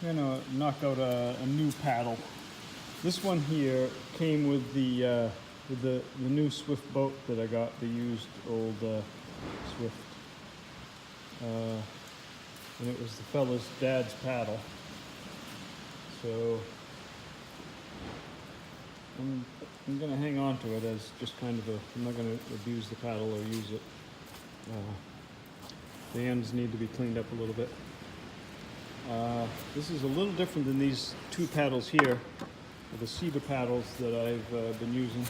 I'm gonna knock out a new paddle. This one here came with the new Swift boat that I got, the used old Swift, and it was the fella's dad's paddle. So I'm gonna hang on to it as just kind of I'm not gonna abuse the paddle or use it. The ends need to be cleaned up a little bit. This is a little different than these two paddles here, the cedar paddles that I've been using.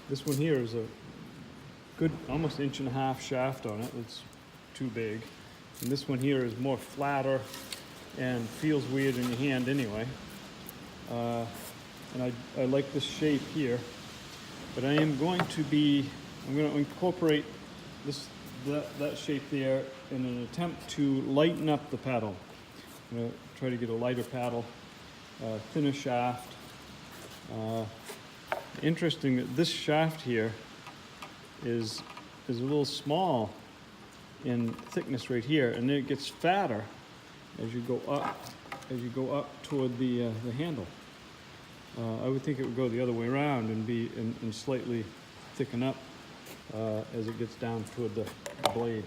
This one here is a good almost 1.5 inch shaft on it. It's too big. And this one here is more flatter and feels weird in your hand anyway. And I like this shape here, but I'm going to incorporate that shape there in an attempt to lighten up the paddle. I'm going to try to get a lighter paddle, thinner shaft. Interesting that this shaft here is a little small in thickness right here, and then it gets fatter as you go up toward the handle. I would think it would go the other way around and slightly thicken up as it gets down toward the blade.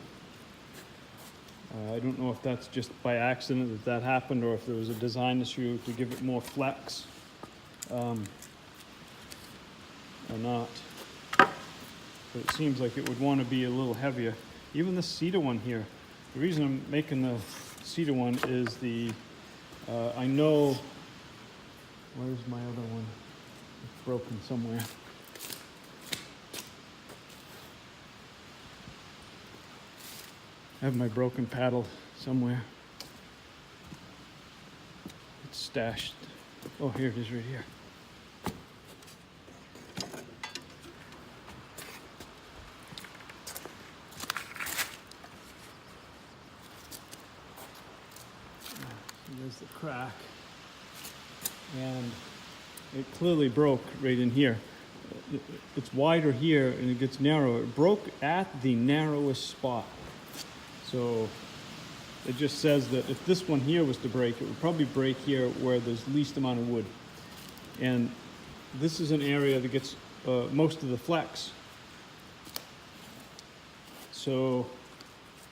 I don't know if that's just by accident that happened, or if there was a design issue to give it more flex or not. But it seems like it would want to be a little heavier. Even the cedar one here. The reason I'm making the cedar one is I know, where's my other one? It's broken somewhere. I have my broken paddle somewhere. It's stashed. Oh, here it is right here. There's the crack. And it clearly broke right in here. It's wider here and it gets narrower. It broke at the narrowest spot. So it just says that if this one here was to break, it would probably break here where there's least amount of wood. And this is an area that gets most of the flex. So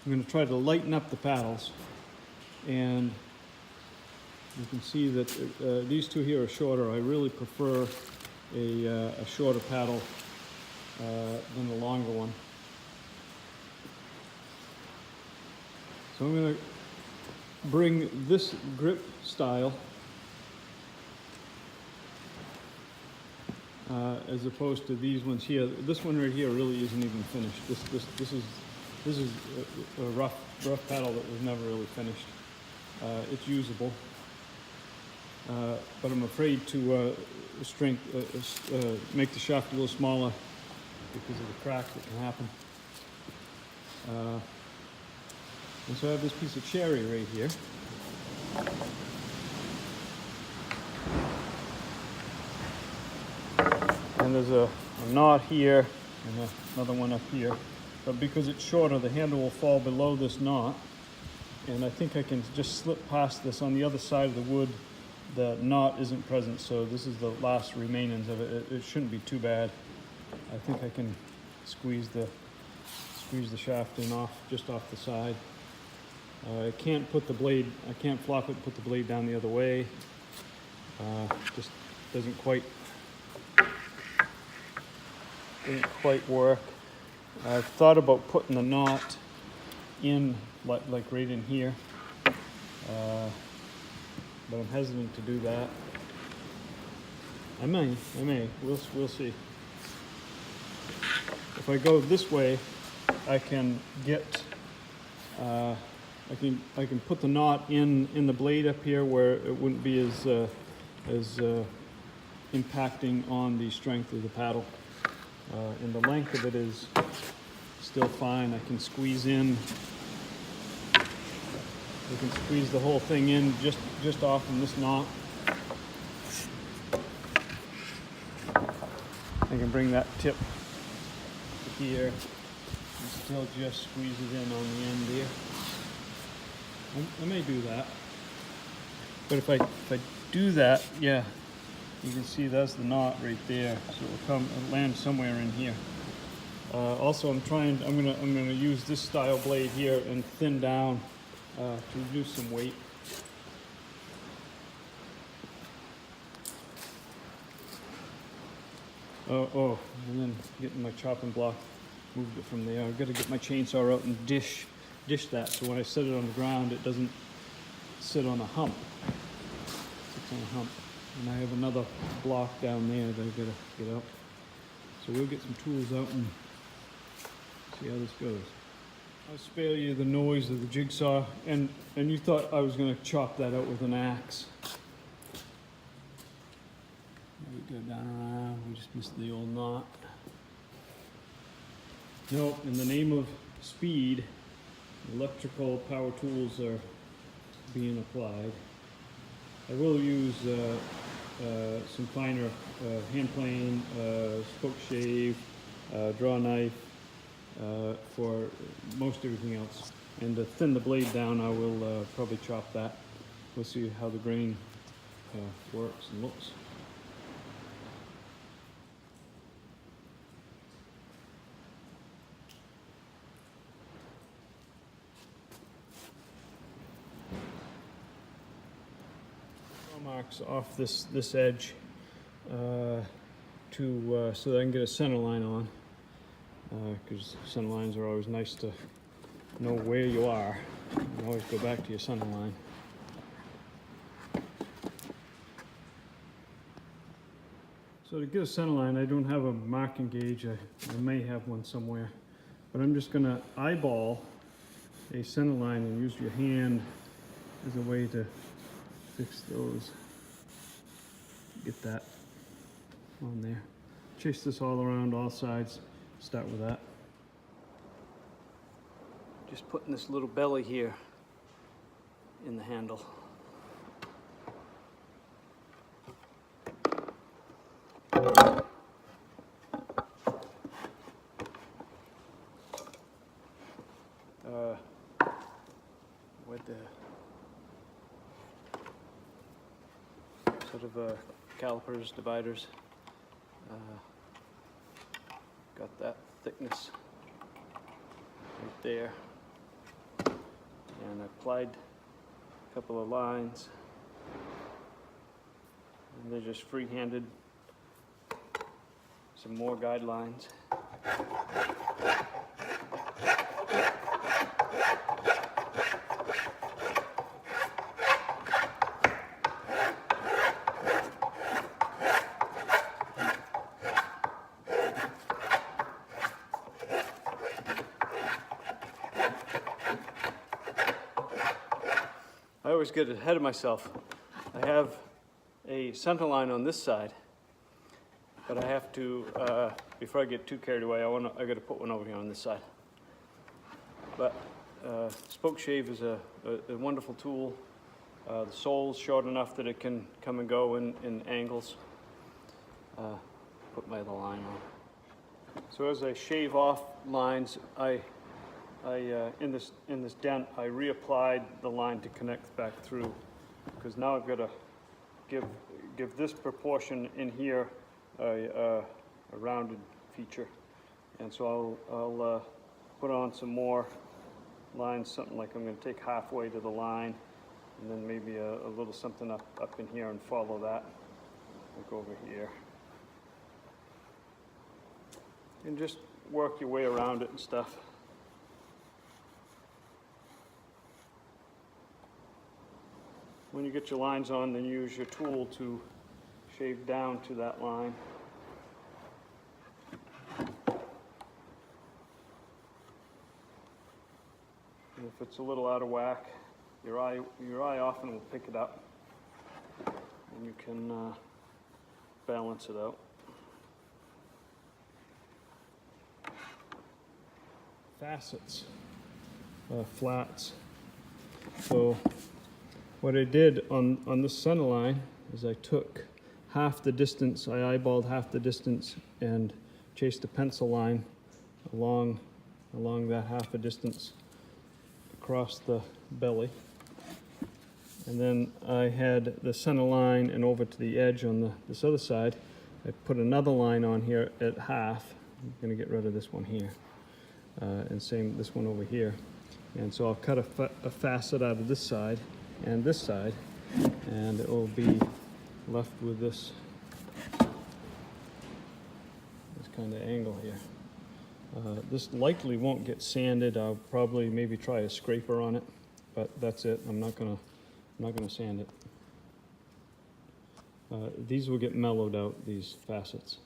I'm going to try to lighten up the paddles. And you can see that these two here are shorter. I really prefer a shorter paddle than the longer one. So I'm going to bring this grip style as opposed to these ones here. This one right here really isn't even finished. This is a rough paddle that was never really finished. It's usable, but I'm afraid to make the shaft a little smaller because of the crack that can happen. And so I have this piece of cherry right here. And there's a knot here and another one up here. But because it's shorter, the handle will fall below this knot. And I think I can just slip past this. On the other side of the wood, the knot isn't present, so this is the last remainings of it. It shouldn't be too bad. I think I can squeeze the shaft in just off the side. I can't flop it and put the blade down the other way. Just doesn't quite work. I've thought about putting the knot in like right in here, but I'm hesitant to do that. I may. We'll see. If I go this way, I can get. I can put the knot in the blade up here where it wouldn't be as impacting on the strength of the paddle. And the length of it is still fine. I can squeeze the whole thing in just off from this knot. I can bring that tip here and still just squeeze it in on the end there. I may do that. But if I do that, yeah, you can see that's the knot right there. So it'll land somewhere in here. Also, I'm gonna use this style blade here and thin down to reduce some weight. Oh, and then getting my chopping block, moved it from there. I've got to get my chainsaw out and dish that so when I set it on the ground, it doesn't sit on a hump. It sits on a hump. And I have another block down there that I've got to get out. So we'll get some tools out and see how this goes. I'll spare you the noise of the jigsaw, and you thought I was going to chop that out with an axe. We go down around, we just missed the old knot. No, in the name of speed, electrical power tools are being applied. I will use some finer hand plane, spoke shave, draw knife for most everything else. And to thin the blade down, I will probably chop that. We'll see how the grain works and looks. Marks off this edge so that I can get a center line on, because center lines are always nice to know where you are. You can always go back to your center line. So to get a center line, I don't have a marking gauge. I may have one somewhere, but I'm just going to eyeball a center line and use your hand as a way to fix those. Get that on there. Chase this all around, all sides. Start with that. Just putting this little belly here in the handle. With the sort of calipers, dividers. Got that thickness right there. And I applied a couple of lines. And they're just free-handed. Some more guidelines. I always get ahead of myself. I have a center line on this side, but I have to, before I get too carried away, I got to put one over here on this side. But spoke shave is a wonderful tool. The sole's short enough that it can come and go in angles. Put my other line on. So as I shave off lines, in this dent, I reapplied the line to connect back through, because now I've got to give this proportion in here a rounded feature, and so I'll put on some more lines, something like I'm going to take halfway to the line, and then maybe a little something up in here and follow that, like over here, and just work your way around it and stuff. When you get your lines on, then use your tool to shave down to that line. And if it's a little out of whack, your eye often will pick it up, and you can balance it out. Facets, flats. So what I did on this center line is I took half the distance, I eyeballed half the distance and chased a pencil line along that half a distance across the belly. And then I had the center line and over to the edge on this other side. I put another line on here at half. I'm gonna get rid of this one here. And same this one over here. And so I'll cut a facet out of this side and this side, and it will be left with this kind of angle here. This likely won't get sanded. I'll probably maybe try a scraper on it, but that's it. I'm not gonna sand it. These will get mellowed out, these facets.